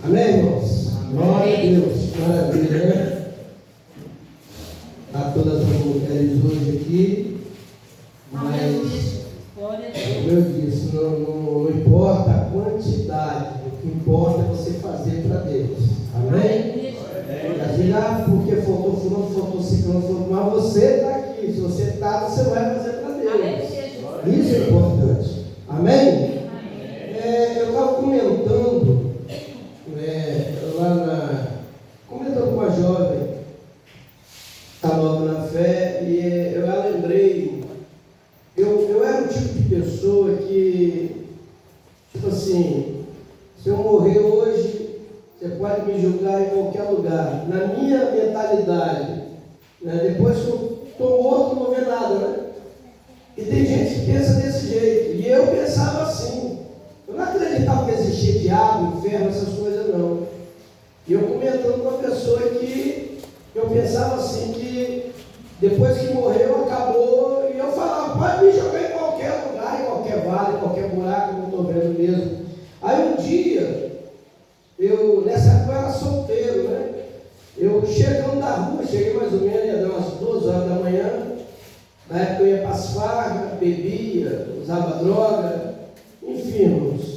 Amém, irmãos? Glória a Deus. Maravilha, né? A todas as mulheres hoje aqui, mas, como eu disse, não importa a quantidade, o que importa é você fazer para Deus. Amém? Às vezes, porque faltou fulano, faltou ciclano, faltou, mas você está aqui. Se você está, você vai fazer para Deus. Isso é importante. Amém? Eu estava comentando, comentando com uma jovem, está nova na fé, e eu a lembrei, eu era o tipo de pessoa que, tipo assim, se eu morrer hoje, você pode me julgar em qualquer lugar. Na minha mentalidade, né, depois que eu estou morto, não vou ver nada, né? E tem gente que pensa desse jeito, e eu pensava assim. Eu não acreditava que existia diabo, inferno, essas coisas não. E eu comentando com uma pessoa que eu pensava assim, que depois que morreu, acabou, e eu falava, pode me jogar em qualquer lugar, em qualquer vale, em qualquer buraco, eu não estou vendo mesmo. Aí um dia, nessa época eu era solteiro, né? Eu chegando da rua, cheguei mais ou menos, ia dar umas 2 horas da manhã, na época eu ia para as farras, bebia, usava droga, enfim, irmãos.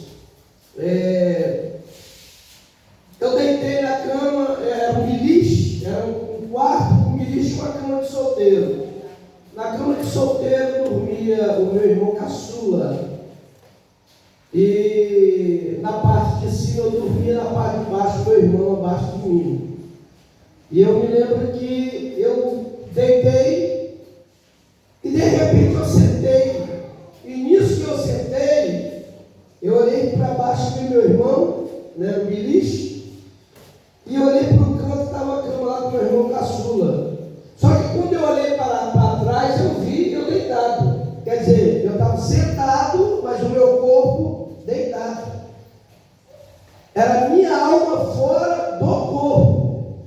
Eu deitei na cama, era um beliche, era um quarto com um beliche e uma cama de solteiro. Na cama de solteiro dormia o meu irmão caçula. E na parte de cima eu dormia, na parte de baixo meu irmão abaixo de mim. E eu me lembro que eu deitei e de repente eu sentei. E nisso que eu sentei, eu olhei para baixo do meu irmão, né, no beliche, e olhei para o canto, estava a cama lá com meu irmão caçula. Só que quando eu olhei para trás, eu vi eu deitado. Quer dizer, eu estava sentado, mas o meu corpo deitado. Era a minha alma fora do corpo.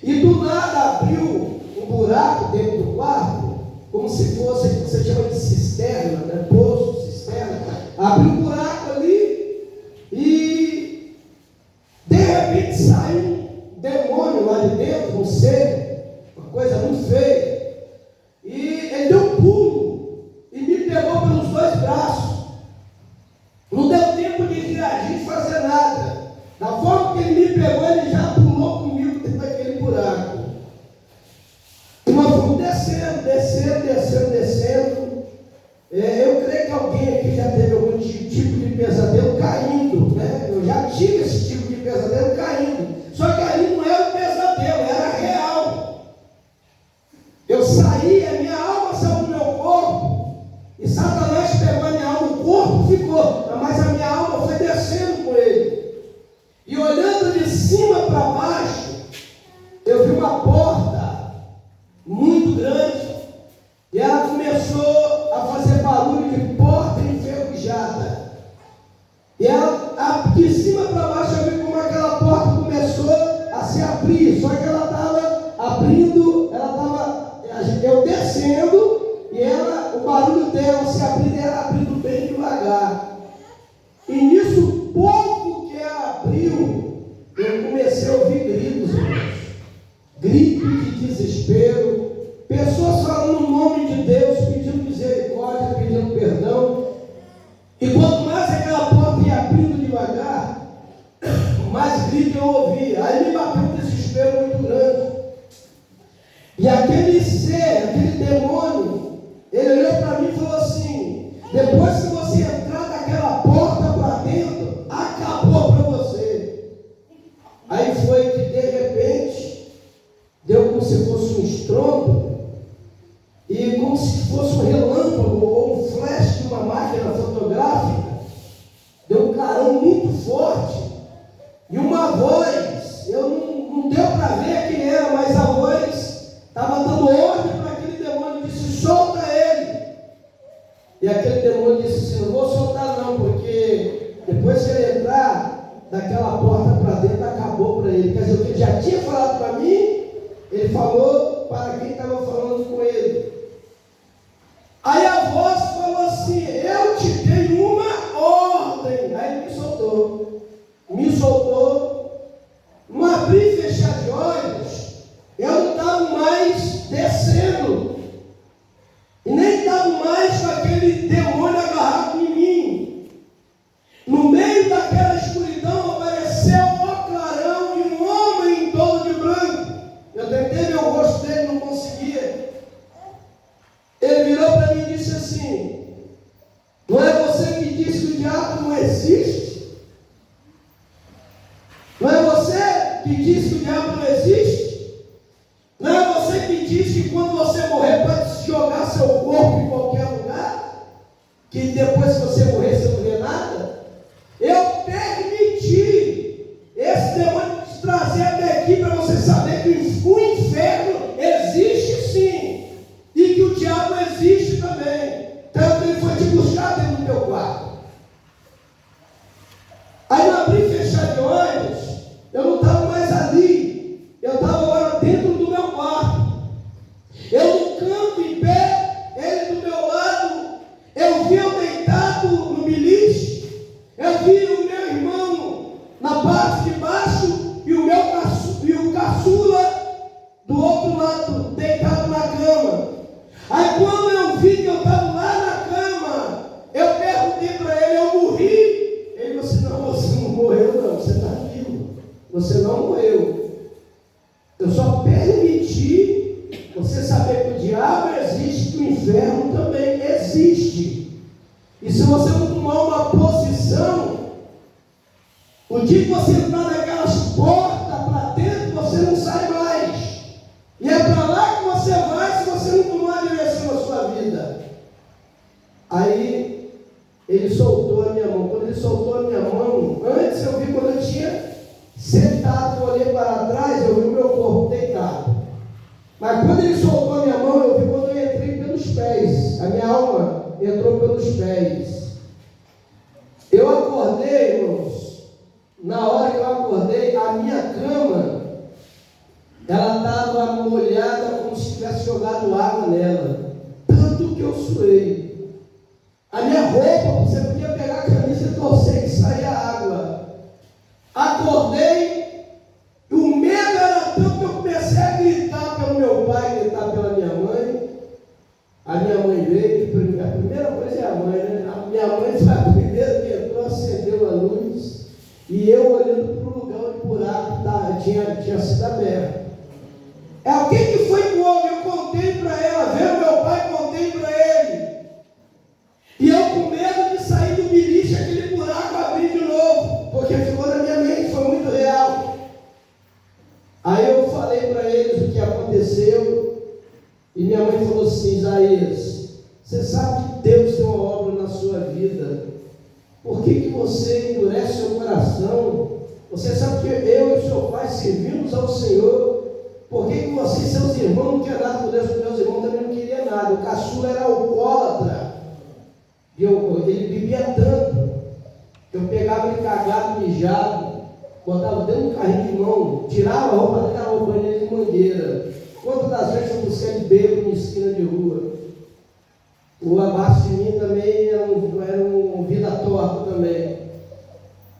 E do nada abriu um buraco dentro do quarto, como se fosse, você chama de cisterna, né? Poço, cisterna. Abriu um buraco ali e de repente saiu um demônio lá de dentro, um ser, uma coisa muito feia. E ele deu um pulo e me pegou pelos 2 braços. Não deu tempo de reagir, de fazer nada. Da forma que ele me pegou, ele já pulou comigo dentro daquele buraco. E nós fomos descendo. Eu creio que alguém aqui já teve algum tipo de pesadelo caindo, né? Eu já tive esse tipo de pesadelo caindo. Só que ali não era um pesadelo, era real. Eu saí, a minha alma saiu do meu corpo, e Satanás pegou a minha alma, o corpo ficou, mas a minha alma foi descendo com ele. E olhando de cima para baixo, eu vi uma porta muito grande, e ela começou a fazer barulho de porta enferrujada. E ela, de cima para baixo, eu vi como aquela porta começou a se abrir, só que ela estava abrindo, eu descendo, e o barulho dela se abrindo, ela abrindo bem devagar. E nisso, pouco que ela abriu, eu comecei a ouvir gritos, irmãos. Gritos de desespero, pessoas falando no nome de Deus, pedindo misericórdia, pedindo perdão. E quanto mais aquela porta ia abrindo devagar, mais grito eu ouvia. Aí me bateu um desespero muito grande. E aquele ser, aquele demônio, ele olhou para mim e falou assim: depois que você entrar naquela porta para dentro, acabou para você. Aí foi que de repente deu como se fosse um estrondo, e como se fosse um relâmpago ou um flash de uma máquina fotográfica. Deu um clarão muito forte e uma voz, não deu para ver quem era, mas a voz estava dando ordem para aquele demônio, disse: solta ele. E aquele demônio disse assim: não vou soltar não, porque depois que ele entrar daquela porta para dentro, acabou para ele. Quer dizer, o que ele já tinha falado para mim, ele falou para quem estava falando com ele. Aí a voz falou assim: eu te dei uma ordem. Aí ele me soltou, que depois que você morrer você não vê nada? Eu permiti esse demônio te trazer até aqui para você saber que o inferno existe sim, e que o diabo existe também. Tanto que ele foi te buscar dentro do teu quarto. Aí eu abri e fechar de olhos, eu não estava mais ali, eu estava agora dentro do meu quarto. Eu no canto, em pé, ele do meu lado. Eu vi eu deitado no beliche, eu vi o meu irmão na parte de baixo e o caçula do outro lado, deitado na cama. Aí quando eu vi que eu estava lá na cama, eu perguntei para ele, eu morri? Ele disse, não, você não morreu não, você está vivo, você não morreu. Eu só permiti você saber que o diabo existe, que o inferno também existe. E se você não tomar uma posição, o dia que você entrar naquelas portas para dentro, você não sai mais. E é para lá que você vai se você não tomar a direção da sua vida. Aí ele soltou a minha mão. Quando ele soltou a minha mão, antes eu vi quando eu tinha sentado, eu olhei para trás, eu vi o meu corpo deitado. Mas quando ele soltou a minha mão, eu vi quando eu entrei pelos pés. A minha alma entrou pelos pés. Eu acordei, irmãos. Na hora que eu acordei, a minha cama, ela estava molhada como se tivesse jogado água nela. Tanto que eu suei. A minha roupa, você podia pegar a camisa e torcer que saía água. Acordei. O medo era tanto que eu comecei a gritar pelo meu pai, gritar pela minha mãe. A minha mãe veio, a primeira coisa é a mãe, né? A minha mãe foi a primeira que entrou, acendeu a luz, e eu olhando para o lugar onde o buraco tinha sido aberto. O que foi que houve? Eu contei para ela, vendo meu pai, contei para ele. E eu com medo de sair do beliche, aquele buraco abrir de novo, porque ficou na minha mente, foi muito real. Aí eu falei para eles o que aconteceu, e minha mãe falou assim, Isaías, você sabe que Deus tem uma obra na sua vida, por que você endurece seu coração? Você sabe que eu e seu pai servimos ao Senhor, por que você e seus irmãos não queriam nada com Deus? Porque meus irmãos também não queriam nada, o caçula era alcoólatra, ele bebia tanto, que eu pegava ele cagado, mijado, botava dentro do carrinho de mão, tirava a roupa dele, dava o banho de mangueira. Quantas das vezes eu busquei de bêbado em esquina de rua? O abaixo de mim também era um vida torta também.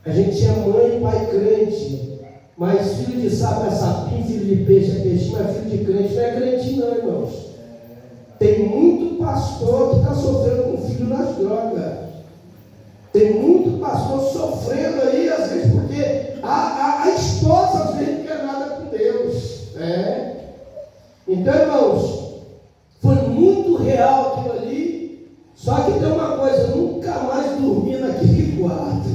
A gente tinha mãe e pai crente, mas filho de sapo é sapinho, filho de peixe é peixinho, mas filho de crente não é crente não, irmãos. Tem muito pastor que está sofrendo com filho nas drogas. Tem muito pastor sofrendo aí, às vezes, porque a esposa às vezes não quer nada com Deus. Então, irmãos, foi muito real aquilo ali. Só que tem uma coisa, eu nunca mais dormi naquele quarto.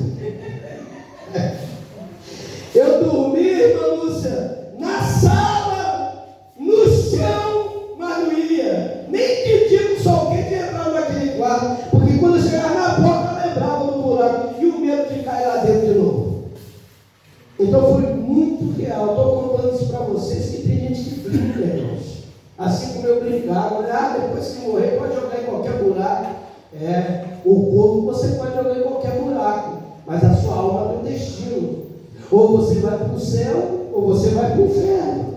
Eu dormi, irmã Lúcia, na sala, no chão, mas não ia. Nem pedia com sol quente entrar naquele quarto, porque quando eu chegava na porta, lembrava do buraco e o medo de cair lá dentro de novo. Então foi muito real. Estou contando isso para vocês, que tem gente que brinca, irmãos. Assim como eu brincava, depois que morrer pode jogar em qualquer buraco. O corpo você pode jogar em qualquer buraco, mas a sua alma tem um destino. Ou você vai para o céu, ou você vai para o inferno.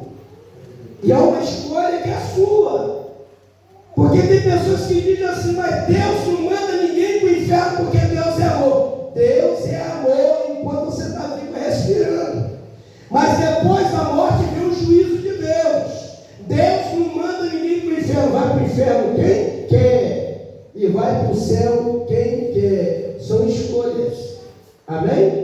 E é uma escolha que é sua. Porque tem pessoas que dizem assim, mas Deus não manda ninguém para o inferno porque Deus é amor. Deus é amor enquanto você está vivo respirando. Mas depois da morte vem o juízo de Deus. Deus não manda ninguém para o inferno. Vai para o inferno quem quer. E vai para o céu quem quer. São escolhas. Amém?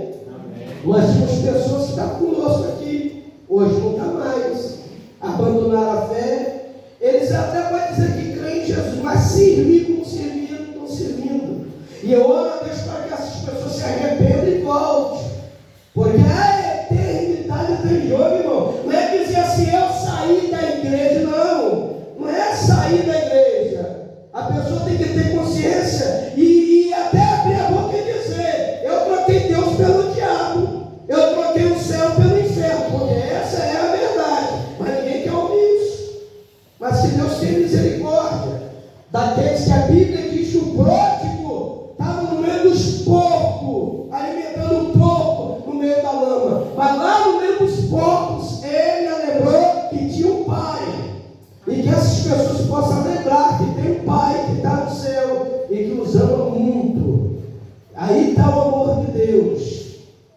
Nós temos pessoas que estão conosco aqui, hoje não está mais, abandonaram a fé. Eles até podem dizer que creem em Jesus, mas servir como serviam, não estão servindo. E eu oro a Deus para que essas pessoas se arrependam e voltem, porque a eternidade está em jogo, irmão. Não é dizer assim, eu saí da igreja, não é sair da igreja. A pessoa tem que ter consciência e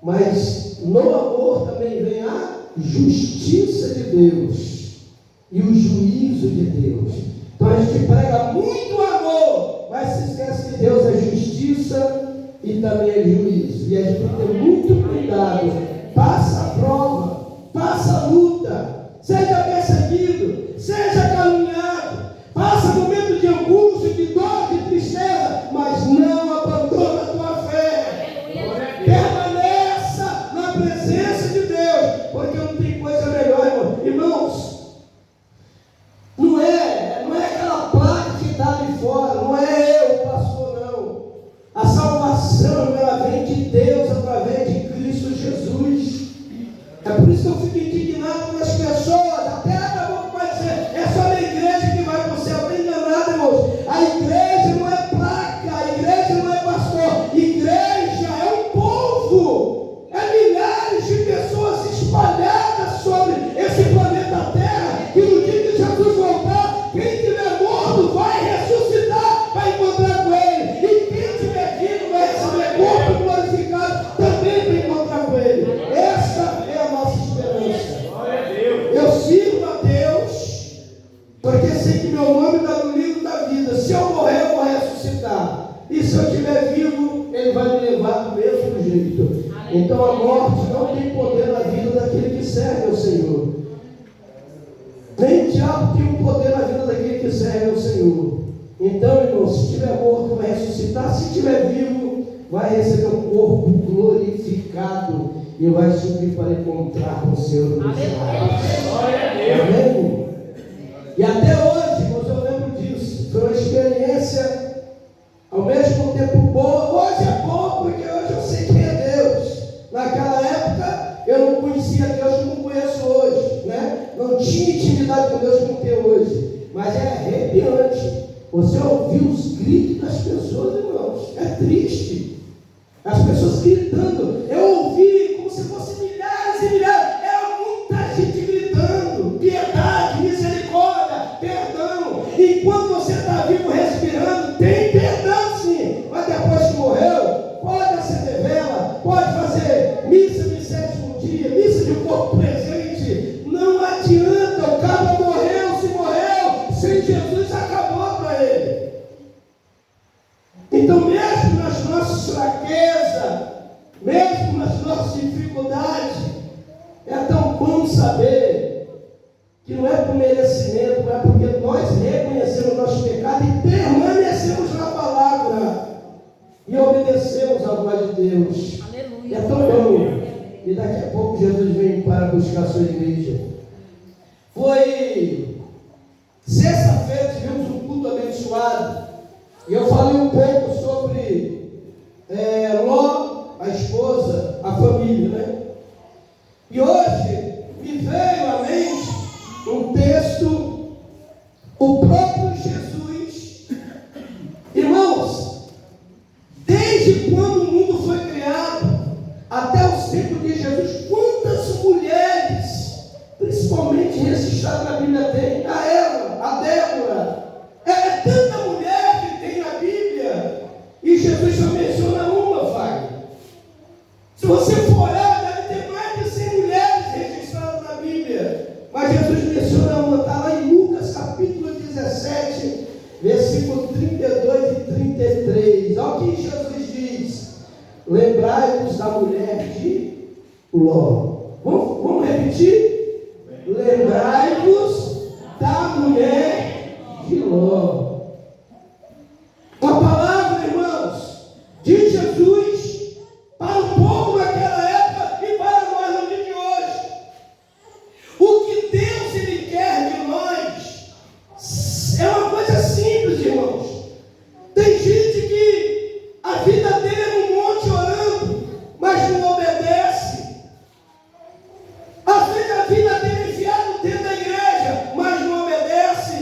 Mas no amor também vem a justiça de Deus e o juízo de Deus. Então a gente prega muito amor, mas se esquece que Deus é justiça e também é juízo. E a gente tem que ter muito cuidado. Passa a prova, passa a luta, seja perseguido, seja caluniado, passa momento de angústia, de dor, de tristeza, mas não abandona a tua fé. Permaneça na presença de Deus, porque não tem coisa melhor, irmão. Irmãos, não é aquela placa que está ali fora, não é eu, o pastor, não. A salvação, ela vem de Deus através de Cristo Jesus. É por isso que eu fico indignado com as pessoas, até acabou que vai dizer, é só na igreja que vai para o céu. Está enganado, irmãos. A igreja não é placa, a igreja não é pastor, igreja é um povo, é milhares de pessoas espalhadas sobre esse planeta Terra, que no dia que Jesus voltar, quem tiver morto vai ressuscitar, vai encontrar com ele, e quem tiver vivo vai receber corpo glorificado também vai encontrar com ele. Essa é a nossa esperança. Eu sirvo a Deus porque sei que meu nome está no livro da vida. Se eu morrer, eu vou ressuscitar, e se eu estiver vivo, ele vai me levar do mesmo jeito. Então a morte não tem poder na vida daquele que serve ao Senhor. Nem o diabo tem um poder na vida daquele que serve ao Senhor. Então, irmão, se estiver morto, vai ressuscitar. Se estiver vivo, vai receber um corpo glorificado e vai subir para encontrar com o Senhor nos céus. Amém? E até hoje, irmãos, eu lembro disso. Foi uma experiência ao mesmo tempo boa. Hoje é bom porque hoje eu sei quem é Deus. Naquela época eu não conhecia Deus como conheço hoje, né? Não tinha intimidade com Deus como tem hoje. Mas é arrepiante você ouvir os gritos das pessoas, irmãos. É triste. As pessoas gritando. Eu ouvi como se fossem milhares e milhares. Era muita gente gritando. Piedade, misericórdia, perdão. Enquanto você está vivo respirando, tem perdão sim. Mas depois que morreu, pode acender vela, pode fazer missa de sétimo dia, missa de corpo presente. Não adianta, o cara morreu, se morreu, sem Jesus acabou para ele. Então, mesmo nas nossas fraquezas, mesmo nas nossas dificuldades, é tão bom saber que não é por merecimento, não é porque nós reconhecemos o nosso pecado e permanecemos na palavra e obedecemos a voz de Deus. Aleluia. É tão bom. E daqui a pouco Jesus vem para buscar a sua igreja. Foi sexta-feira, tivemos um culto abençoado. E eu falei um pouco sobre Ló, a esposa, a família, né? E hoje me veio à mente um texto, o próprio Jesus. Irmãos, desde quando o mundo foi criado, até os tempos de Jesus, quantas mulheres, principalmente registradas na Bíblia, tem? A Eva, a Débora. É tanta mulher que tem na Bíblia, e Jesus só menciona uma, Fábio. Se você for olhar, deve ter mais de 100 mulheres registradas na Bíblia, mas Jesus menciona uma, está lá em Lucas capítulo 17, versículo 32 e 33. Olha o que Jesus diz: lembrai-vos da mulher de Ló. Vamos repetir? Lembrai-vos da mulher de Ló. Uma palavra, irmãos, de Jesus para o povo daquela época e para nós no dia de hoje. O que Deus ele quer de nós é uma coisa simples, irmãos. Tem gente que a vida dele é no monte orando, mas não obedece. Às vezes a vida dele é enfiada dentro da igreja, mas não obedece.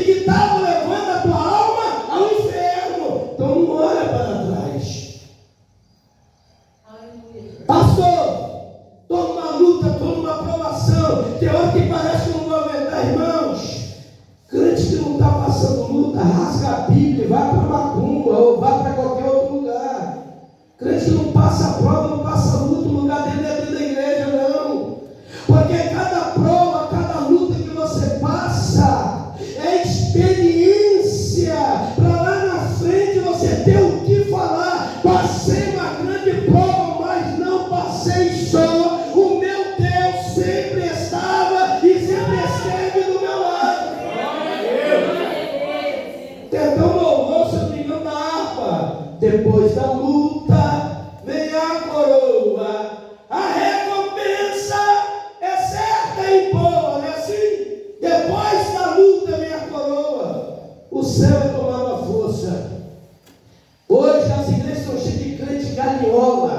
e que estavam levando a tua alma ao inferno. Então não olha para trás. Pastor, estou numa luta, estou numa provação. Tem hora que parece que eu não vou aguentar, irmãos. Crente que não está passando luta, rasga a Bíblia e vai para Macumba ou vai para qualquer outro lugar. Crente que não passa prova, não passa luta, o lugar dele é dentro da igreja, não. Porque cada prova, cada luta que você passa é experiência para lá na frente você ter o que falar. Passei uma grande prova, mas não passei só. O meu Deus sempre estava e sempre esteve do meu lado. Tentou um louvor, se eu não me engano, da harpa. Depois da luta vem a coroa. A recompensa é certa e boa, não é assim? Depois da luta vem a coroa. O céu é tomado à força. Hoje as igrejas estão cheias de crente galinhola.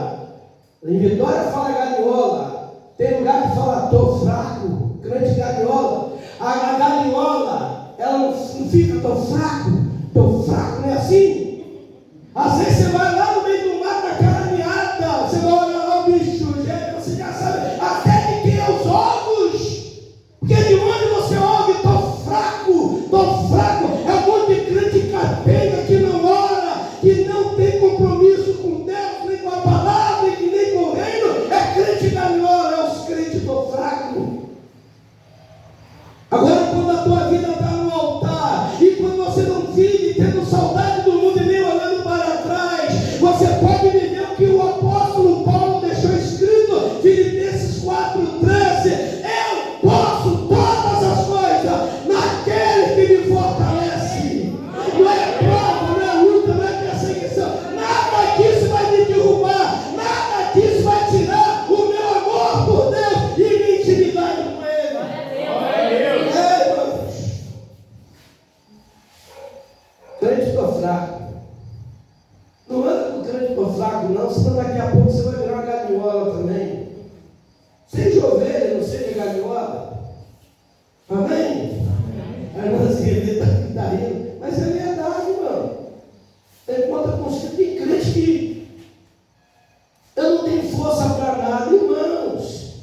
Em Vitória fala galinhola. Tem lugar que fala tô fraco. Crente galinhola. A galinhola, ela não fica tão fraco, não é assim? Às vezes você vai lá no meio do mato, naquela meada, você vai olhar lá o bicho, você já sabe até de quem é os ovos. Porque de onde você ouve, tô fraco, é um monte de crente capenga que não ora, que não tem compromisso com Deus, nem com a palavra, e nem com o reino, é crente galinhola, é os crentes tô fraco. Agora, quando a tua vida está no altar, e quando você não vive tendo saudade do mundo e nem olhando para trás, você pode viver o que o apóstolo Paulo deixou escrito, Filipenses 4:13: eu posso todas as coisas naquele que me fortalece. Não é prova, não é luta, não é perseguição, nada disso vai me derrubar, nada disso vai tirar o meu amor por Deus e minha intimidade com Ele. Crente tô fraco. Não anda com crente tô fraco, não, senão daqui a pouco você vai virar uma galinhola também. Seja ovelha, não seja galinhola. Amém? A irmãzinha ali está rindo. Mas é verdade, irmão. Tem conta com os tem crente que eu não tenho força para nada, irmãos.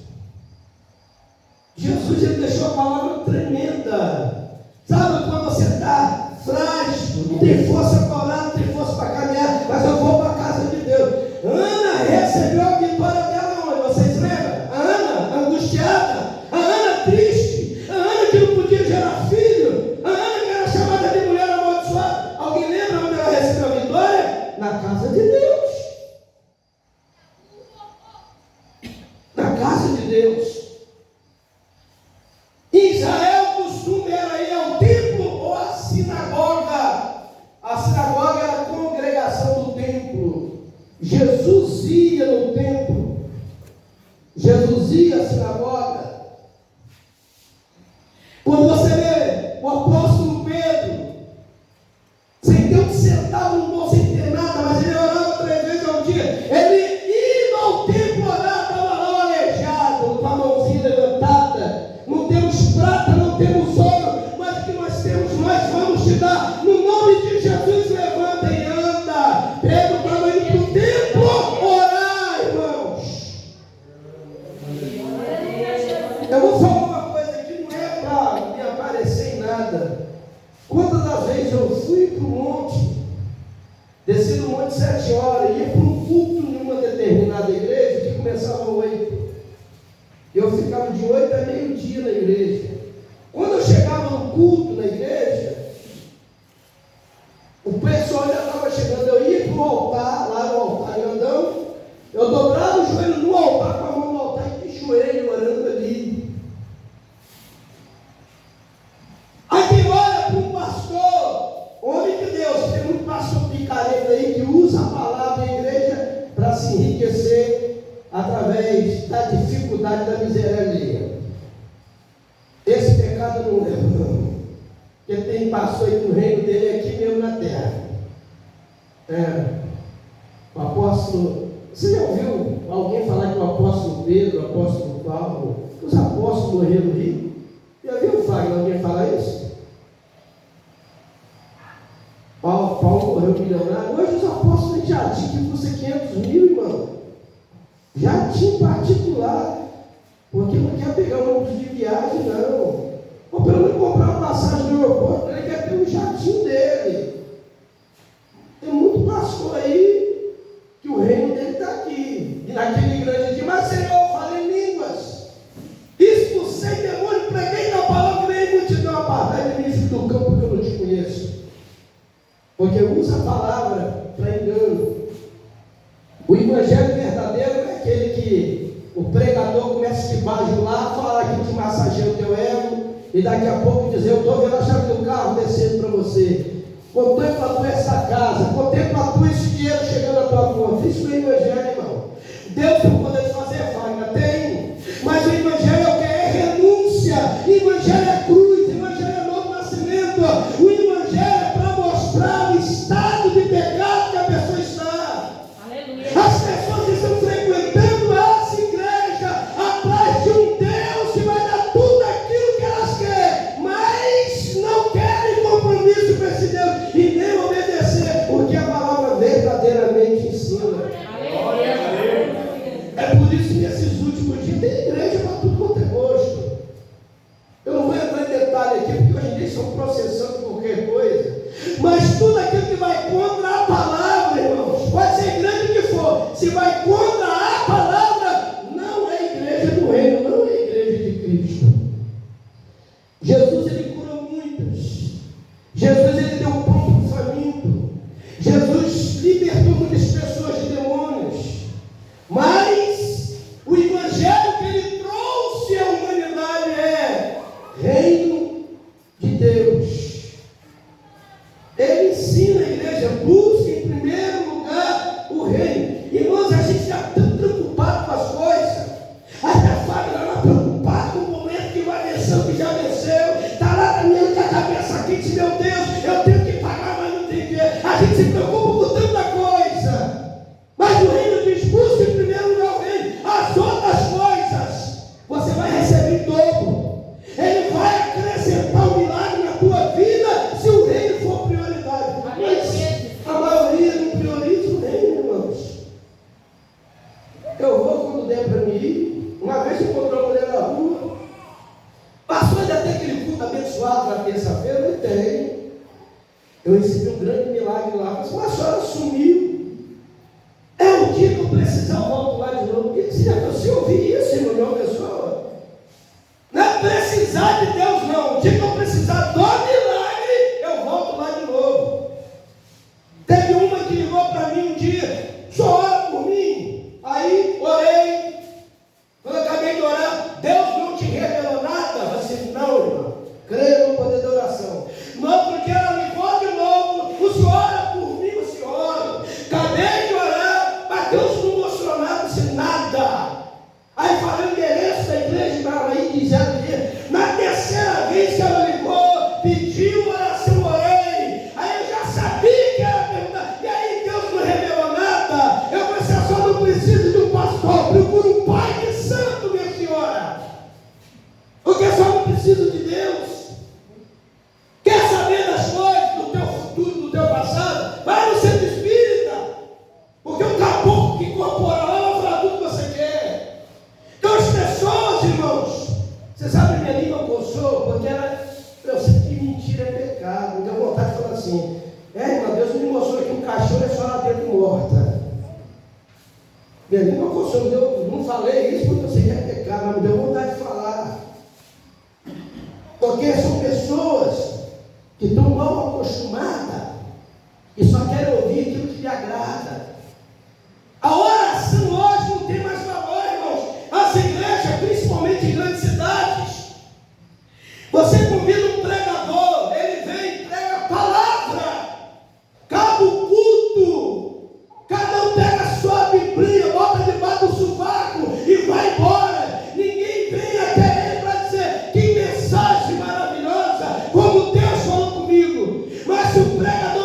Jesus ele deixou a palavra tremenda. Sabe quando você está frágil, não tem força para orar, não tem força para caminhar, mas eu vou para a casa de Deus. Ana recebeu a vitória dela onde? Vocês lembram? A Ana angustiada, a Ana triste, a Ana que não podia gerar filho, a Ana que era chamada de mulher amaldiçoada. Alguém lembra onde ela recebeu a vitória? Na casa de Deus. Na casa de Deus. Em Israel o costume era ir ao templo ou à sinagoga. A sinagoga era a congregação do templo. Jesus ia no templo. Jesus ia à sinagoga. Quando você vê o apóstolo Pedro, sem ter um centavo no bolso, sem ter nada, mas ele orava 3 vezes ao dia. Ele ia ao templo orar, estava lá aleijado, com a mãozinha levantada. Não temos prata, não temos ouro, mas o que nós temos, nós vamos te dar. No nome de Jesus, levanta e anda. Pedro estava indo para o templo orar, irmãos. Eu vou falar uma coisa aqui, não é para me aparecer em nada. Quantas das vezes eu fui para o monte, desci no monte 7 horas, ia para um culto em uma determinada igreja que começava às 8. Eu ficava de 8 a meio-dia na igreja. Quando eu chegava no culto na igreja, o pessoal já estava chegando. Eu ia para o altar, lá no altar grandão, eu dobrava o joelho no altar, com a mão no altar e de joelho orando ali. Aí quem olha para um pastor, homem de Deus, tem muito pastor picareta aí que usa a palavra da igreja para se enriquecer através da dificuldade da miséria alheia. Esse pecado eu não lembro, não. Porque tem pastor aí que o reino dele é aqui mesmo na terra. O apóstolo, você já ouviu alguém falar que o apóstolo Pedro, o apóstolo Paulo, os apóstolos morreram ricos? Já viu alguém falar isso? jatinho que custa 500 mil, irmão. Jatinho particular. Porque não quer pegar um ônibus de viagem, não. Ou pelo menos comprar uma passagem no aeroporto, ele quer ter um jatinho dele. Tem muito pastor aí que o reino dele está aqui. E naquele grande dia, mas Senhor, fala em línguas. Expulsei demônio, preguei na palavra, veio multidão a parar de mim, filho do campo, porque eu não te conheço. Porque usa a palavra para engano. O evangelho verdadeiro é aquele que o pregador começa a te bajular, falar que te massageia o teu ego, e daqui a pouco dizer: eu estou vendo a chave do carro descendo para você. Contempla a tua essa casa, contempla a tua esse dinheiro chegando à tua conta. Isso é o evangelho, irmão. Deus tem o poder de fazer vaga, tem. Mas o evangelho é o que? É renúncia. O evangelho é cruz, o evangelho é novo nascimento. O evangelho é para mostrar o estado de pecado que a pessoa está. Aleluia. As pessoas estão frequentando essa igreja atrás de um Deus que vai dar tudo aquilo que elas querem, mas não querem compromisso com esse Deus e nem obedecer o que a palavra verdadeiramente ensina. É por isso que nesses últimos dias tem igreja para tudo quanto é gosto. Eu não vou entrar em detalhe aqui, porque hoje em dia estão processando qualquer coisa. Mas tudo aquilo que vai contra a palavra, irmãos, pode ser igreja que for, se vai contra a palavra, não é igreja do reino, não é igreja de Cristo. Jesus, ele curou muitos. Jesus, ele deu pão para o faminto. Jesus libertou muitas pessoas de demônios. Mas o evangelho que ele trouxe à humanidade é reino de Deus. Ele ensina a igreja: busque em primeiro lugar o reino. Irmãos, a gente está tão preocupado com as coisas. Até a família está preocupada com o momento que vai vencer, o que já venceu. Está lá na minha cabeça quente: meu Deus, eu tenho que pagar, mas não tem que. A gente se preocupa com tanta coisa. Mas o reino diz: busque em primeiro lugar o reino. As outras coisas você vai receber em dobro. Ele vai acrescentar um milagre na tua vida se o reino for prioridade. Mas a maioria não prioriza o reino, irmãos. Eu vou quando der para mim ir. Uma vez eu encontrei uma mulher na rua. Pastor, ainda tem aquele culto abençoado na terça-feira? Eu tenho. Eu recebi um grande milagre lá. Mas a senhora sumiu. É o dia que eu precisar, eu volto lá de novo. Você ouvir isso, irmão, de uma pessoa? Não é precisar de Deus, não. O dia que eu precisar do milagre, eu volto lá de novo. Teve uma que ligou para mim um dia: só ora por mim. Aí, orei. Quando eu acabei de orar: Deus não te revelou nada? Eu disse: não, irmão. Creio no poder da oração. No outro dia ela ligou de novo: o senhor ora por mim, o senhor. Acabei de orar, mas Deus não mostrou nada, disse nada. Aí falei o endereço da igreja, aí dizendo que na terceira vez que ela ligou, pediu oração, orei. Aí eu já sabia que era perguntar. E aí Deus não revelou nada. Eu pensei: só não preciso de um pastor, procuro um pai de santo, minha senhora. Porque só não preciso de Deus. Quer saber das coisas do teu futuro, do teu passado? Vai no centro espírita. Porque o caboclo que incorpora lá vai falar tudo que você quer. Então as pessoas, irmãos, você sabe, minha língua coçou, porque eu sei que mentira é pecado. Me deu vontade de falar assim: irmão, Deus me mostrou que um cachorro é só lá dentro morta. Minha língua coçou, não falei isso porque eu sei que é pecado, mas me deu vontade de falar. Porque são pessoas que estão mal acostumadas e só querem ouvir aquilo que lhe agrada. A oração hoje não tem mais valor, irmãos. As igrejas, principalmente em grandes cidades, você convida um pregador, ele vem e prega a palavra, acaba o culto, cada um pega a sua Bíblia, bota debaixo do sovaco e vai embora. Ninguém vem até ele para dizer: que mensagem maravilhosa, como Deus falou comigo. Mas se o pregador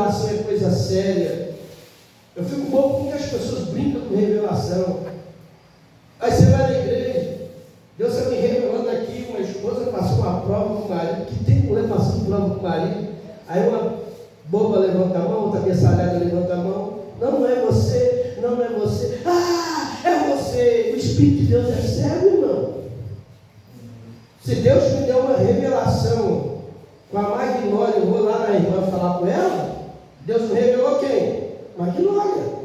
revelação é coisa séria. Eu fico bobo porque as pessoas brincam com revelação. Aí você vai na igreja, Deus está me revelando aqui, uma esposa passou uma prova com o marido, que tem mulher passando prova com o marido, aí uma boba levanta a mão, outra cabeçalhada levanta a mão, não é você, não é você, é você, o Espírito de Deus é cego, irmão. Se Deus me deu uma revelação com a Magnólia, eu vou lá na irmã falar com ela, Deus me revelou quem? Magnólia.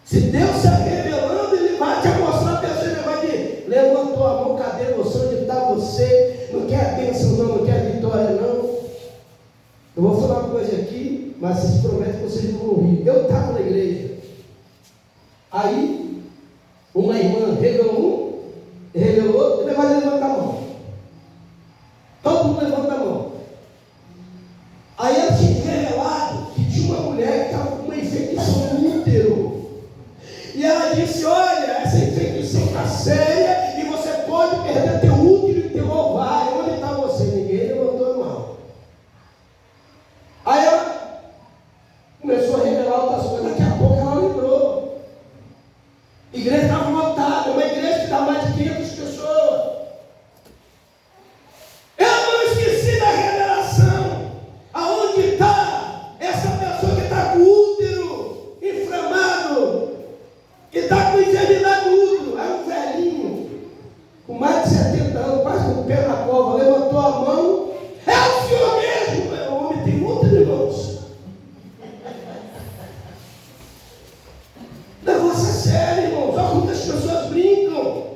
Se Deus está revelando, Ele vai te mostrar a pessoa, Ele vai dizer, levantou a mão, cadê você, onde está você, não quer a bênção não, não quer a vitória não. Eu vou falar uma coisa aqui, mas vocês prometem que vocês não vão rir. Eu estava na igreja, aí uma irmã revelou outro, ele vai levantar a mão. Todo mundo levanta a mão. Aí ela tinha revelado que tinha uma mulher que estava com uma infecção no útero. E ela disse, olha, essa infecção está séria e você pode perder teu útero e teu ovário. Onde está você? Ninguém levantou a mão. Aí ela começou a revelar outras coisas, daqui a pouco ela lembrou. A igreja estava lotada, uma igreja que dá mais de 500 pessoas. Eu não esqueci da revelação. Aonde está essa pessoa que está com o útero inflamado, que está com enfermidade no útero? É um velhinho, com mais de 70 anos, quase com o pé na cova, levantou a mão. É o Senhor mesmo. O homem tem útero, irmãos. Negócio é sério, irmãos. Olha como as pessoas brincam.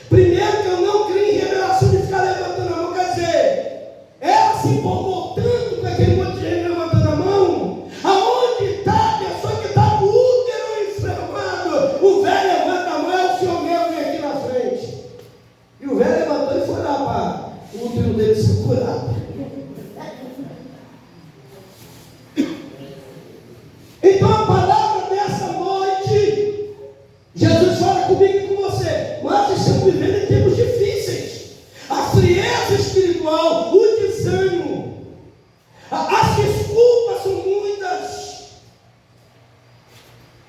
Primeiro que eu não creio em revelação de ficar levantando a mão. Quer dizer, ela se empolgou tanto com aquele monte de gente levantando a mão. Aonde está a pessoa que está com o útero inflamado? O velho levanta a mão, é o Senhor mesmo, vem aqui na frente. E o velho levantou e foi lá para o útero dele ser curado. Então a palavra dessa noite, Jesus fala comigo e com você. Nós estamos vivendo em tempos difíceis. A frieza espiritual, o desânimo, as desculpas são muitas.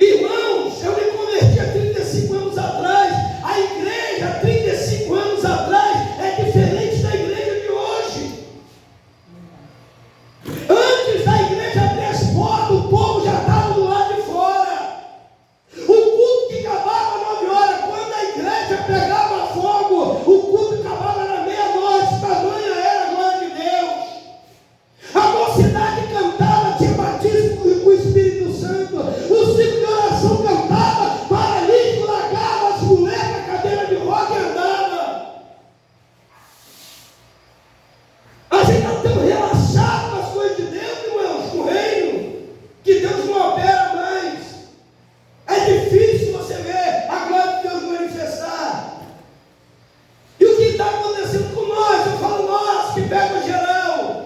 Irmãos, eu me converti há 35 anos atrás. A igreja há 35 anos atrás é diferente da igreja de hoje. Antes da igreja abrir as portas, o povo já estava do lado de fora. O culto que acabava às 9 horas, quando a igreja pegava fogo, o culto acabava na meia-noite, tamanha era a glória de Deus. A mocidade cantava, tinha batismo com o Espírito Santo, o ciclo de oração cantava, paralítico largava as mulheres na cadeira de roda e andava. A gente está tão relaxado com as coisas de Deus, irmãos, com o reino, que Deus não opera mais. É difícil você ver a glória de Deus manifestar. E o que está acontecendo com nós? Eu falo nós, que pega geral.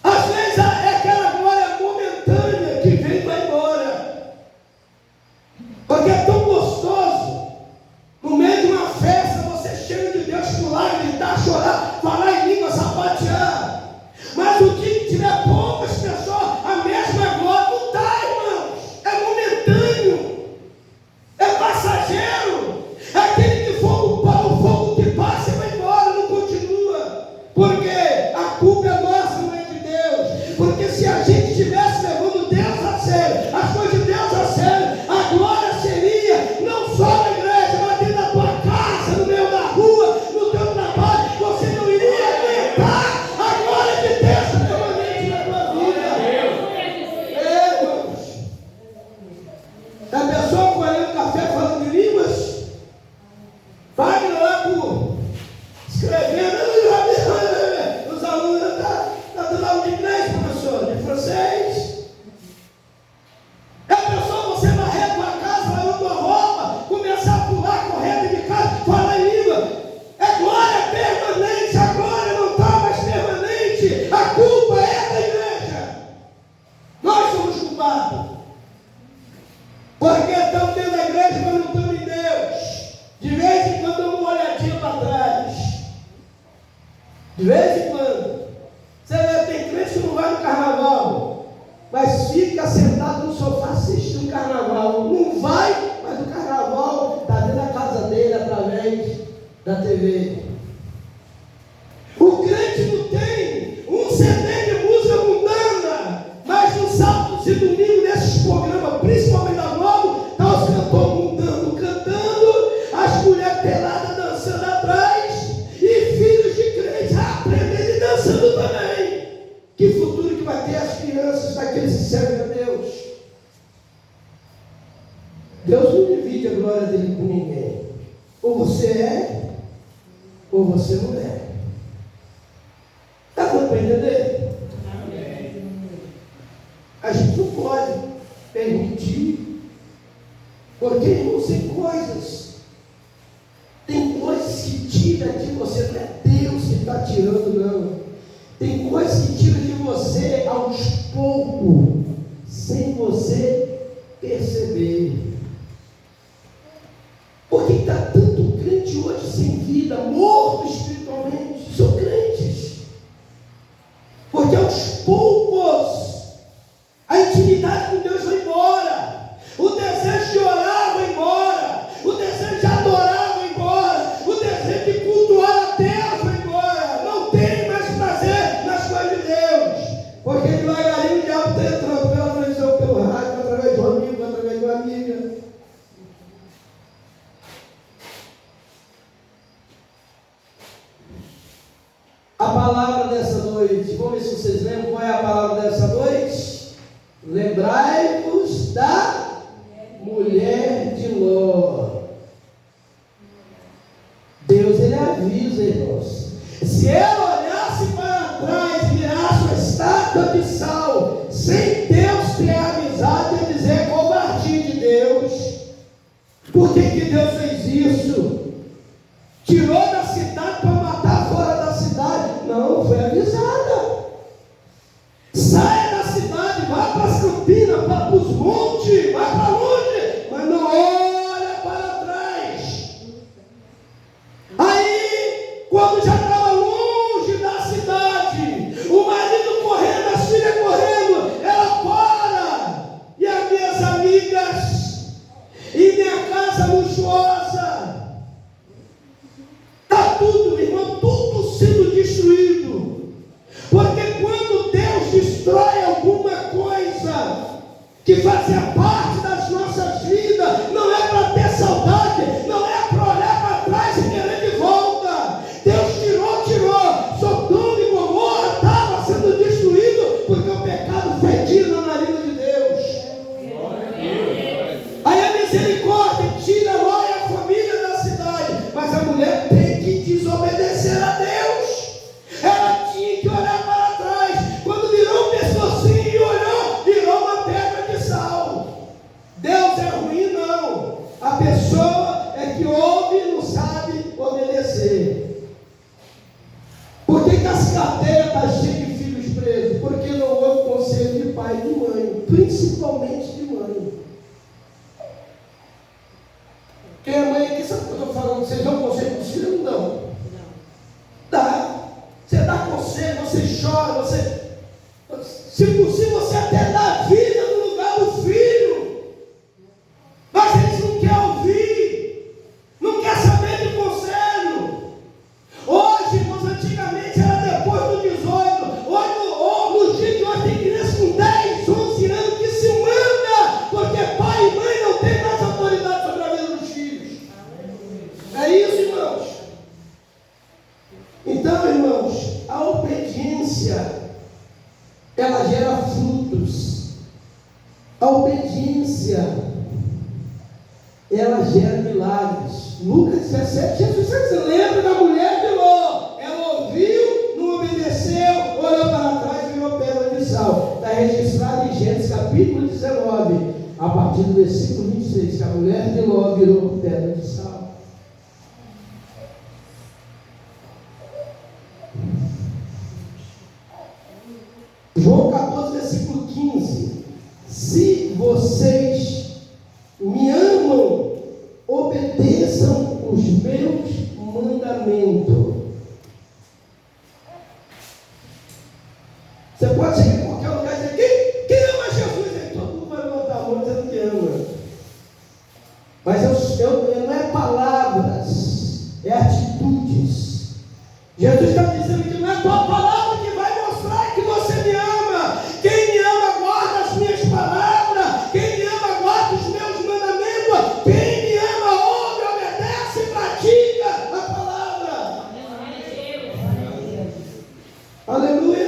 Às vezes é aquela glória momentânea que vem e vai embora. Porque é tão gostoso, no meio de uma festa, você cheio de Deus, pular, gritar, chorar, falar em língua, sapatear. Mas o dia que tiver poucas pessoas, a mesma glória não está, irmãos. É momentâneo, é passageiro. É aquele que fogo que passa e vai embora, não continua. Porque a culpa é nossa, não é de Deus. Porque se a gente estivesse levando Deus a sério, as coisas de Deus a sério, a glória seria não só na igreja, mas dentro da tua casa, no meio da rua, no teu trabalho. Você não iria aguentar a glória de Deus permanente na tua vida. É, irmãos. A pessoa colhendo café falando em línguas, vai lá por escrevendo, os alunos estão dando aula de inglês, professor, de francês. A pessoa, você varrer a tua casa, lavando a roupa, começar a pular, correr de casa, falar em língua. É glória permanente, a glória não está mais permanente. A culpa é da igreja. Nós somos culpados. Porque estamos dentro da igreja, mas não estamos em Deus. De vez em quando damos uma olhadinha para trás. De vez em quando. Você vê, tem crente que não vai no carnaval. da TV. O crente não tem um CD de música mundana, mas no sábado e domingo, nesses programas, principalmente da Globo, está os cantores mundanos cantando, as mulheres peladas dançando atrás, e filhos de crentes aprendendo e dançando também. Que futuro que vai ter as crianças daqueles que servem a Deus? Deus não divide a glória dele com ninguém. Ou você é, ou você não é. Está dando para entender? Amém. A gente não pode permitir, porque, irmãos, tem coisas que tiram de você, não é Deus que está tirando, não. Tem coisas que tiram de você aos poucos, sem você perceber. Por que está tanto crente hoje sem vida, morto espiritualmente? São crentes. Porque aos poucos a intimidade com Deus vai embora, o desejo de orar vai embora, o desejo de adorar vai embora, o desejo de cultuar a Deus vai embora. Não tem mais prazer nas coisas de Deus, porque devagarinho o diabo está entrando pela televisão, pelo rádio, através de um amigo, através de uma amiga. A palavra dessa noite, vamos ver se vocês lembram qual é a palavra dessa noite. Lembrai-vos da mulher de Ló. Deus, ele avisa, irmãos. Se ela olhasse para trás e virasse uma estátua de sal, sem Deus ter avisado e dizer covardia de Deus. Por que Deus fez isso? Tirou da cidade para matar fora da cidade? Não, foi avisada. Saia da cidade, vá para as campinas, para os montes, vá para longe, mas não olha para trás. Aí, quando já estava longe da cidade, o marido correndo, as filhas correndo, ela para. E as minhas amigas, e minha casa luxuosa, está tudo, irmão, tudo sendo destruído. Porque quando Deus destrói alguma coisa que fazia parte das nossas vidas, não é para ter saudade, não é para olhar para trás e querer de volta. Deus tirou. Sodoma e Gomorra estava sendo destruído porque o pecado fedia na narina de Deus. Aí a misericórdia tira Ló e a família da cidade, mas a mulher tem que desobedecer a Deus. Ela tinha que olhar para trás. Quando virou um pescocinho e olhou, virou uma pedra de sal. Deus é ruim, não. A pessoa é que ouve e não sabe obedecer. Por que as cadeias estão cheias de filhos presos? Porque não ouve o conselho de pai e de mãe, principalmente de mãe. Quem é mãe aqui sabe o que eu estou falando? Vocês dão conselho para os filhos? Não. Dá. Você dá conselho, você chora, se possível, você até dá vida no lugar do filho. Mas eles não querem ouvir, não querem saber de conselho. Hoje, irmãos, antigamente era depois do 18. Hoje, no dia de hoje, tem criança com 10, 11 anos que se manda, porque pai e mãe não têm mais autoridade sobre a vida dos filhos. É isso, irmãos. Então, irmãos, a obediência, ela gera frutos. A obediência, ela gera milagres. Lucas 17, Jesus, você lembra da mulher de Ló? Ela ouviu, não obedeceu, olhou para trás e virou pedra de sal. Está registrado em Gênesis capítulo 19, a partir do versículo 26, que a mulher de Ló virou pedra de sal. João 14, versículo 15. Se vocês me amam, obedeçam os meus mandamentos. Você pode chegar em qualquer lugar e dizer: quem ama Jesus? Aí todo mundo vai levantar a mão dizendo que ama. Mas não é palavras, é atitude. Jesus está dizendo que não é a tua palavra que vai mostrar que você me ama. Quem me ama guarda as minhas palavras. Quem me ama guarda os meus mandamentos. Quem me ama ouve, obedece e pratica a palavra. Aleluia.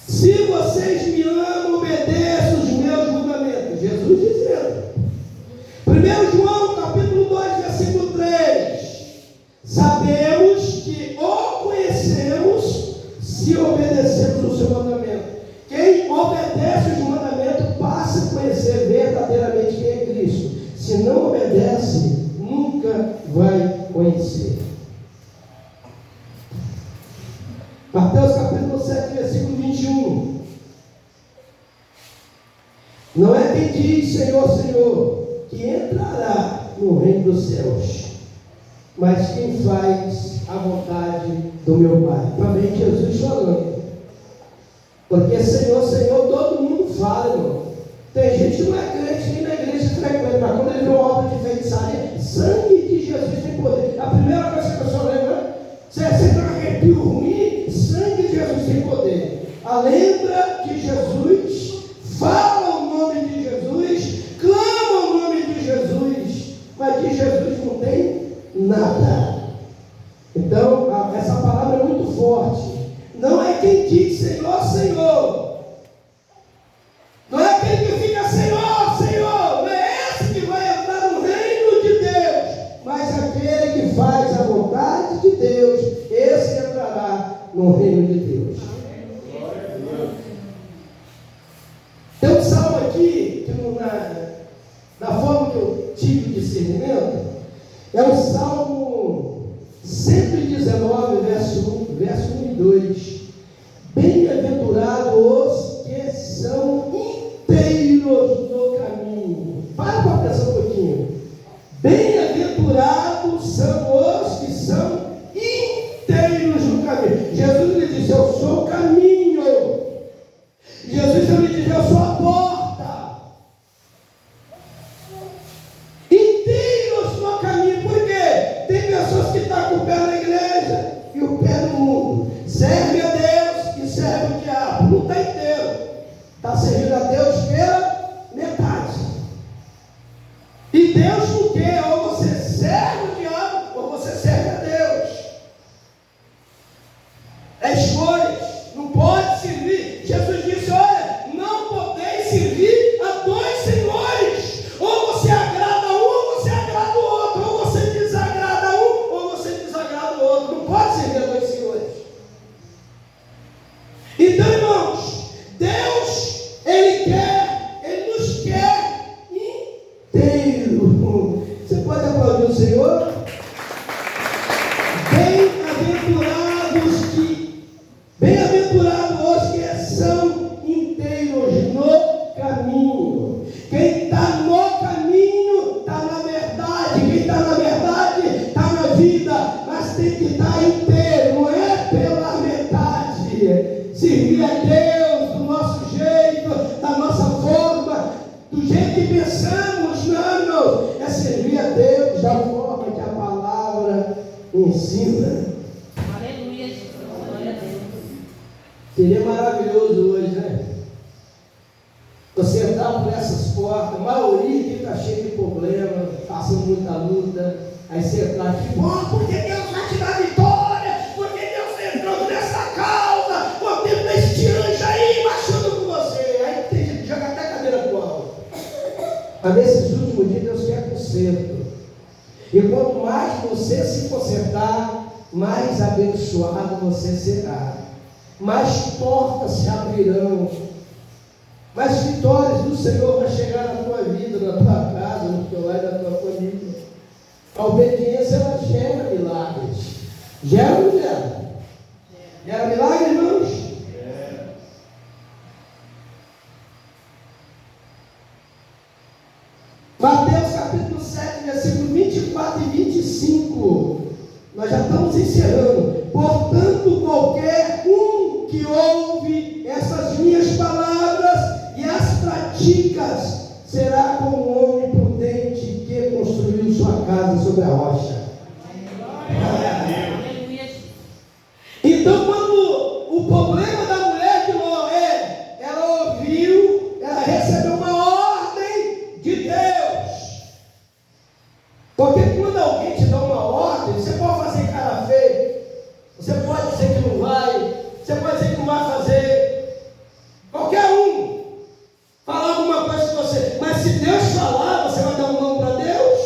Se vocês me amam, obedeçam os meus mandamentos. Jesus dizendo. 1 João capítulo 2, versículo 3. Sabemos que o conhecemos se obedecemos o seu mandamento. Quem obedece os mandamentos passa a conhecer verdadeiramente quem é Cristo. Se não obedece, nunca vai conhecer. Mateus capítulo 7, versículo 21. Não é quem diz Senhor, Senhor, que entrará no reino dos céus, mas quem faz a vontade do meu Pai. Também Jesus falando. Porque Senhor, Senhor, todo mundo fala, irmão. Tem gente que não é crente, nem na igreja frequenta, mas quando ele vê uma obra de feitiçaria, sangue de Jesus tem poder. A primeira coisa que a pessoa lembra, você tem um arrepio ruim, sangue de Jesus tem poder. Lembra que Jesus fala o nome de Jesus, clama o nome de Jesus, mas de Jesus não tem nada. Então, essa palavra é muito forte. Não é quem diz Senhor, Senhor. Não é aquele que fica Senhor, Senhor. Não é esse que vai entrar no reino de Deus. Mas aquele que faz a vontade de Deus, esse entrará no reino de Deus. Tem um salmo aqui, que na forma que eu tive discernimento, é o Salmo 119, verso 1 e 2. Bem-aventurados os que são inteiros no caminho. Para pensar um pouquinho. Bem-aventurados são os que são inteiros no caminho. Jesus lhe disse: eu sou o caminho. Jesus também disse: eu sou a porta. Inteiros no caminho. Por quê? Tem pessoas que estão com o pé na igreja e o pé no mundo. Serve a Deus e serve o diabo. Não está inteiro. Está servindo a Deus pela metade. E Deus não quer, ou você serve o diabo, ou você serve a Deus. É escolhas. Não pode servir. Jesus disse: olha, não podeis servir a dois senhores. Ou você agrada um, ou você agrada o outro. Ou você desagrada um, ou você desagrada o outro. Não pode servir a dois senhores. Então, irmãos, Deus, Ele nos quer inteiro. Você pode aplaudir o Senhor? Bem-aventurados os que são inteiros no caminho. Quem está no caminho está na verdade. Quem está na verdade está na vida. Mas tem que estar inteiro, não é pela metade. Servir a Deus do nosso jeito, da nossa forma, do jeito que pensamos, não. É servir a Deus da forma que a palavra ensina. Aleluia, Jesus. Glória a Deus. Seria maravilhoso hoje, né? Você entrar por essas portas, a maioria que está cheia de problema, passando muita luta, aí você entrar aqui, porque Deus vai te dar vitória, porque Deus entrou nessa causa, porque este anjo aí baixando com você. Aí tem gente que joga até a cadeira pro alto. Mas nesses últimos dias Deus quer conserto. E quanto mais você se consertar, mais abençoado você será. Mais portas se abrirão. Mais vitórias do Senhor vai chegar na tua vida, na tua casa, no teu lar e na tua família. A obediência, ela gera milagres. Gera ou não gera? Gera milagres, irmãos? Mateus capítulo 7, versículo 24 e 25. Nós já estamos encerrando. Portanto, qualquer um que ouve essas minhas palavras e as pratica, será como um homem prudente que construiu sua casa sobre a rocha. Aleluia. Então, quando o problema da mulher de Ló ela ouviu, ela recebeu uma ordem de Deus. Porque quando alguém te dá uma ordem, você pode fazer cara feia, você pode dizer que não vai, você pode dizer que não vai fazer. Qualquer um falar alguma coisa com você, mas se Deus falar, você vai dar um não para Deus?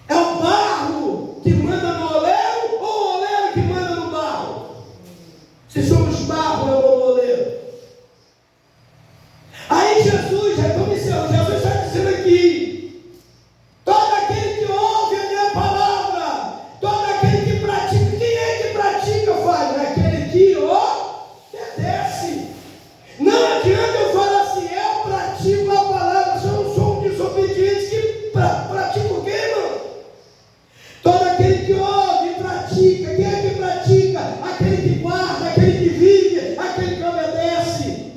É o barro que manda no oleiro ou o oleiro que manda no barro? Se somos barro, é o oleiro. Aí Jesus está dizendo aqui: todo aquele que ouve a minha palavra, todo aquele que pratica, quem é que pratica, faz? É aquele que obedece. Não adianta eu falar assim, eu pratico a palavra, se eu não sou um desobediente que pratica o quê, irmão? Todo aquele que ouve e pratica, quem é que pratica? Aquele que guarda, aquele que vive, aquele que obedece.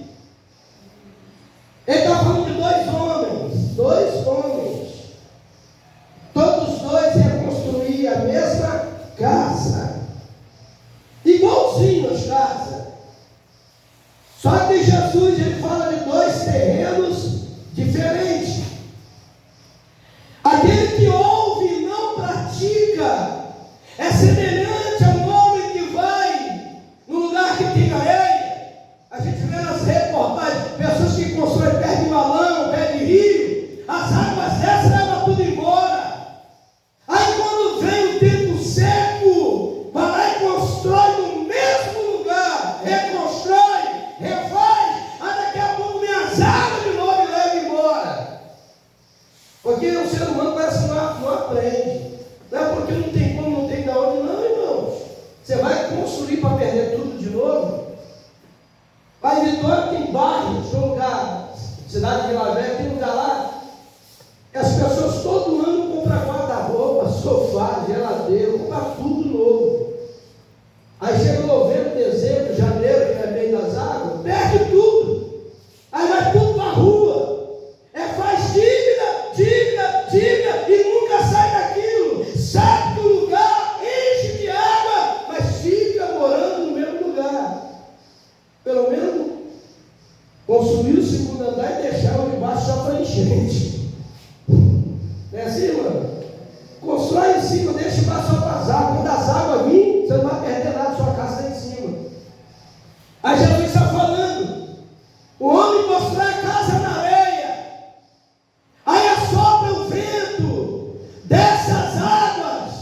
Ele está falando de dois homens. Todos dois iam construir a mesma casa, igualzinho as casas. Só que Jesus ele fala de dois terrenos diferentes. Aquele que ouve e não pratica é semelhante a um homem que vai no lugar que tem areia. A gente vê nas reportagens pessoas que constroem perto de valão, perto de rio, as águas dessas levam tudo embora. Aí quando vem o tempo seco, vai lá e constrói no mesmo lugar, reconstrói, refaz, aí daqui a pouco vem as águas de novo e leva embora. Porque o ser humano parece que não aprende. Não é porque não tem como, não tem de onde, não, irmãos. Você vai construir para perder tudo de novo? Lá em Vitória tem bairros, tem um lugar, cidade de Vila Velha, tem um lugar lá, e as pessoas todo ano compram guarda-roupa, sofá, geladeira, compram tudo novo. Aí chega novembro, dezembro, janeiro, que é bem das águas, perde tudo. Aí vai tudo para a rua. Faz dívida e nunca sai daquilo. Sabe que o lugar enche de água, mas fica morando no mesmo lugar. Pelo menos construir o segundo andar e deixar o de baixo só para enchente. Não é assim, mano? Constrói em cima, deixa embaixo só para as águas. Quando as águas virem, você não vai perder nada, sua casa lá em cima. Aí Jesus está falando: o homem constrói a casa na areia, aí assopra o vento, desce as águas,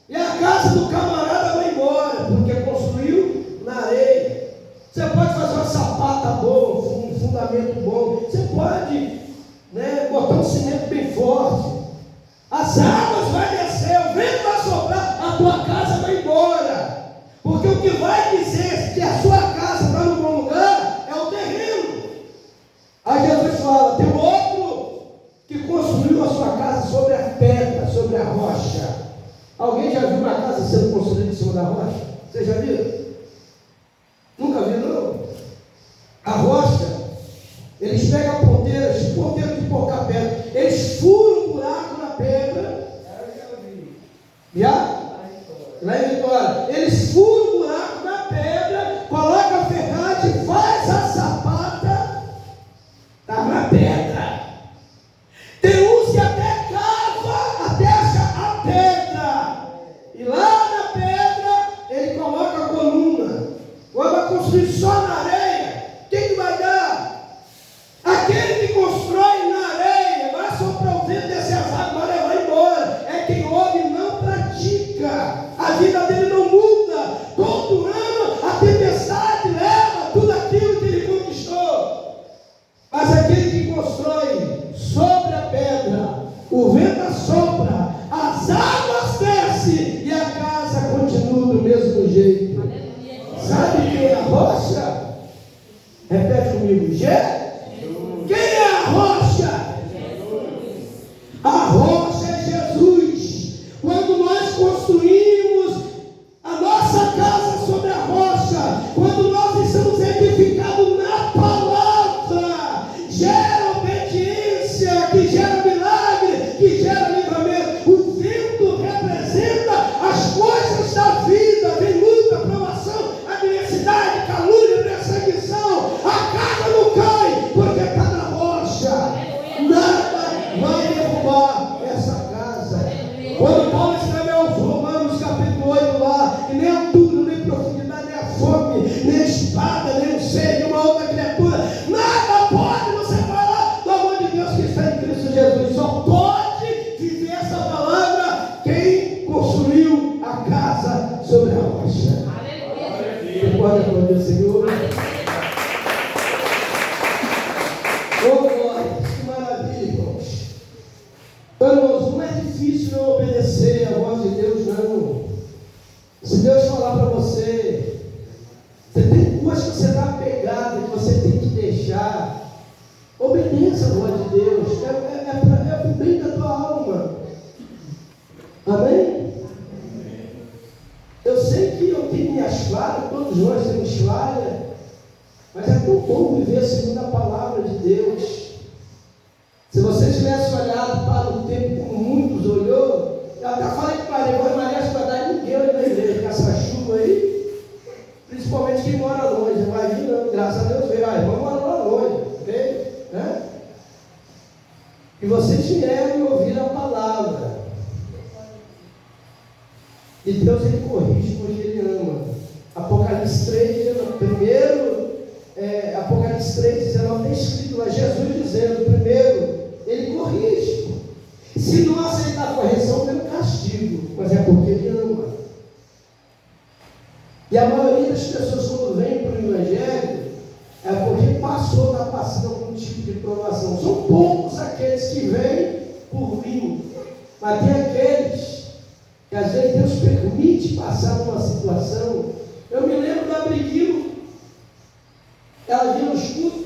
e a casa do camarada vai embora, porque construiu na areia. Você pode fazer uma sapata boa, um fundamento bom, você pode, botar um cimento bem forte. As águas vão descer, o vento vai soprar, a tua casa vai embora. Porque o que vai dizer que a sua casa está no bom lugar é o terreno. Aí Jesus fala: tem outro que construiu a sua casa sobre a pedra, sobre a rocha. Alguém já viu uma casa sendo construída em cima da rocha? Você já viu? Nunca viu, não? A rocha, eles pegam a ponteira, tipo ponteiro de porcar pedra, eles furam um buraco na pedra. Já? Lá em Vitória, eles furam um buraco na pedra, colocam a ferragem, faz a sapata, está na pedra. Tem uns que até cava, até acha a pedra, e lá na pedra ele coloca a coluna. Ou vai construir só na areia, quem que vai dar? Aquele que constrói na areia, vai soprar o vento, descer as águas, vai levar embora. É quem ouve e não pratica. Oh, glória, que maravilha, irmãos. Então, irmãos, não é difícil não obedecer a voz de Deus, não. Se Deus falar para você, você tem coisas que você está apegado, que você tem que deixar. Obedeça a voz de Deus. É o bem da tua alma. Amém? Eu sei que eu tenho minhas falhas, todos nós temos falhas, mas é tão bom viver segundo a palavra de Deus. Se você tivesse olhado para o tempo como muitos olhou, eu até falei com Maria, acho que vai dar ninguém na igreja com essa chuva aí, principalmente quem mora longe. Vai vir, não, graças a Deus veio, irmão mora lá longe, ok? Né? E vocês vieram e ouviram a palavra. E Deus, ele corrige porque ele ama. Apocalipse 3, Apocalipse 3, 19, está escrito lá, Jesus dizendo, primeiro, ele corrige. Se não aceitar a correção, tem um castigo, mas é porque ele ama. E a maioria das pessoas, quando vem para o Evangelho, é porque passou, está passando algum tipo de provação. São poucos aqueles que vêm por mim, mas tem aqueles que às vezes Deus permite passar numa situação. Eu me lembro da Briguilo, ela vinha no escudo.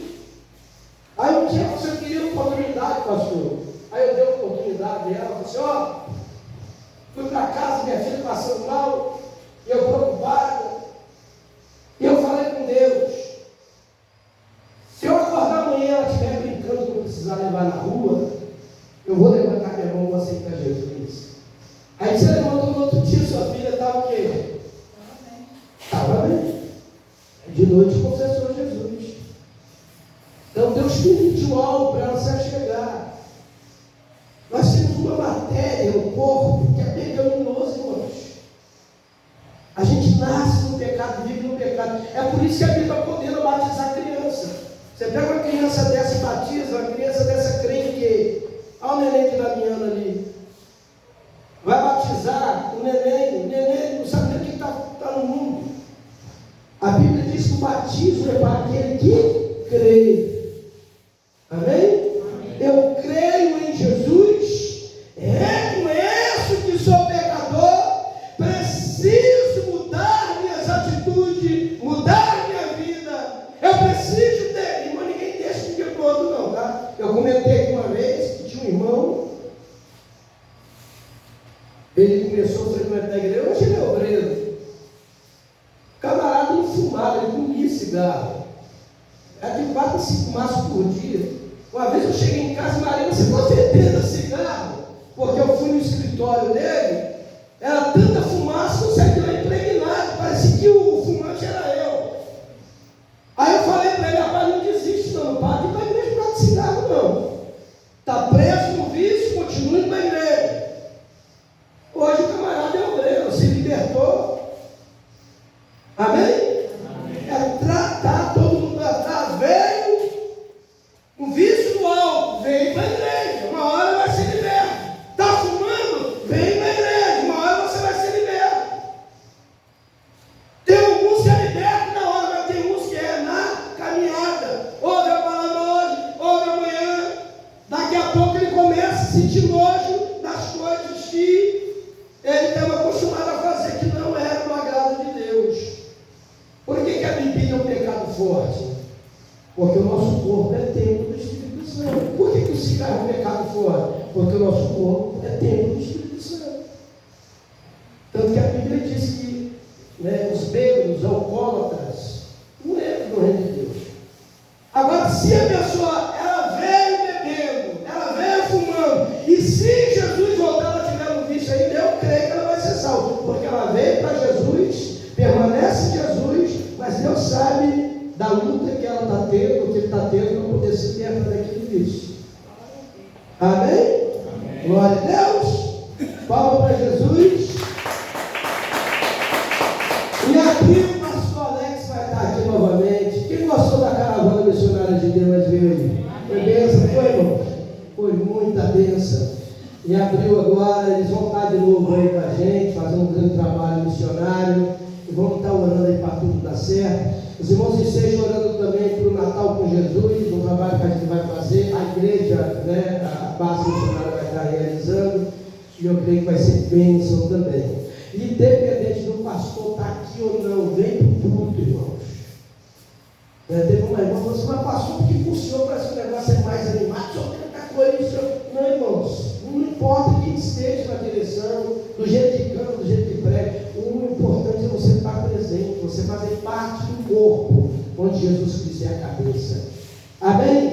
Aí um dia você queria oportunidade, pastor. Aí eu dei a oportunidade dela, falei assim, ó, fui para casa, minha filha passando mal, e eu preocupada. E eu falei com Deus, se eu acordar amanhã ela estiver brincando que eu precisar levar na rua, eu vou levantar minha mão e vou aceitar Jesus. Aí você levantou no outro dia, sua filha estava o quê? Estava bem. De noite confessou Jesus. Então Deus permitiu algo para ela se achegar. Nós temos uma matéria, um corpo, que é pecaminoso, irmãos. A gente nasce no pecado, vive no pecado. É por isso que a Bíblia condena batizar a criança. Você pega uma criança dessa e batiza, uma criança dessa crente que, olha o neném de Damiana ali. Vai batizar o neném não sabe nem o que está no mundo. A Bíblia diz que o batismo é para aquele que crê. Amém? Amém. Eu creio em Jesus, reconheço que sou pecador, preciso mudar minhas atitudes, mudar minha vida. Eu preciso ter, irmão, ninguém deixa de dia todo não, tá? Eu comentei aqui uma vez que tinha um irmão, ele começou a frequentar a igreja, hoje ele é obreiro. O camarada não fumava, ele comia cigarro. Era de 4 a 5 maços por dia. Uma vez eu cheguei em casa, Maria, você está fedendo cigarro? Porque eu fui no escritório dele, era tanta fumaça, eu saí de lá impregnado, parecia que o fumante era eu. Aí eu falei para ele, rapaz, não desiste não para de ir para a igreja por causa de cigarro não. Está preso no vício, continue indo para a igreja. Hoje o camarada é obreiro, se libertou. Amém? Amém. É tratar todo mundo atrás, veio um vício no álcool, vem para a igreja, uma hora vai ser liberto. Está fumando? Vem para a igreja, uma hora você vai ser liberto. Tem alguns que é liberto na hora, mas tem uns que é na caminhada. Ouve a palavra hoje, ouve amanhã. Daqui a pouco ele começa a sentir nojo das coisas que ele estava acostumado a fazer, que não era do agrado de Deus. Por que a bebida é um pecado forte? Porque o nosso corpo é templo do Espírito Santo. Por que o cigarro é um pecado forte? Porque o nosso corpo é templo do Espírito Santo. Tanto que a Bíblia diz que os bêbados, os alcoólatras, não entram no reino de Deus. Agora, se a pessoa ela veio bebendo, ela veio fumando, e se Jesus voltar, ela tiver um vício ainda, eu creio que ela vai ser salva, porque ela veio para Jesus, permanece em Jesus, mas Deus sabe da luta que ela está tendo, o que ele está tendo, para poder se libertar daquele vício. Amém? Amém? Glória a Deus. Palma para Jesus. E aqui o pastor Alex vai estar aqui novamente. Quem gostou da caravana missionária de Deus veio? Foi bênção, foi, irmão? Foi muita bênção. E abriu agora, eles vão estar de novo aí com a gente, fazendo um grande trabalho missionário. E vamos estar orando aí para tudo dar certo. Os irmãos estejam orando também para o Natal com Jesus, um trabalho que a gente vai vai fazer, a igreja, né, a base missionária vai estar realizando, e eu creio que vai ser bênção também. Independente do pastor estar aqui ou não, vem para o culto, irmãos. Teve uma irmã que falou assim, mas pastor, por que o senhor parece que o negócio é mais animado? O senhor tenta coisa, o senhor... Não, irmãos, não importa quem esteja na direção, do jeito que canta, do jeito que prega, o importante é você estar presente, você fazer parte do corpo, onde Jesus Cristo é a cabeça. Amém?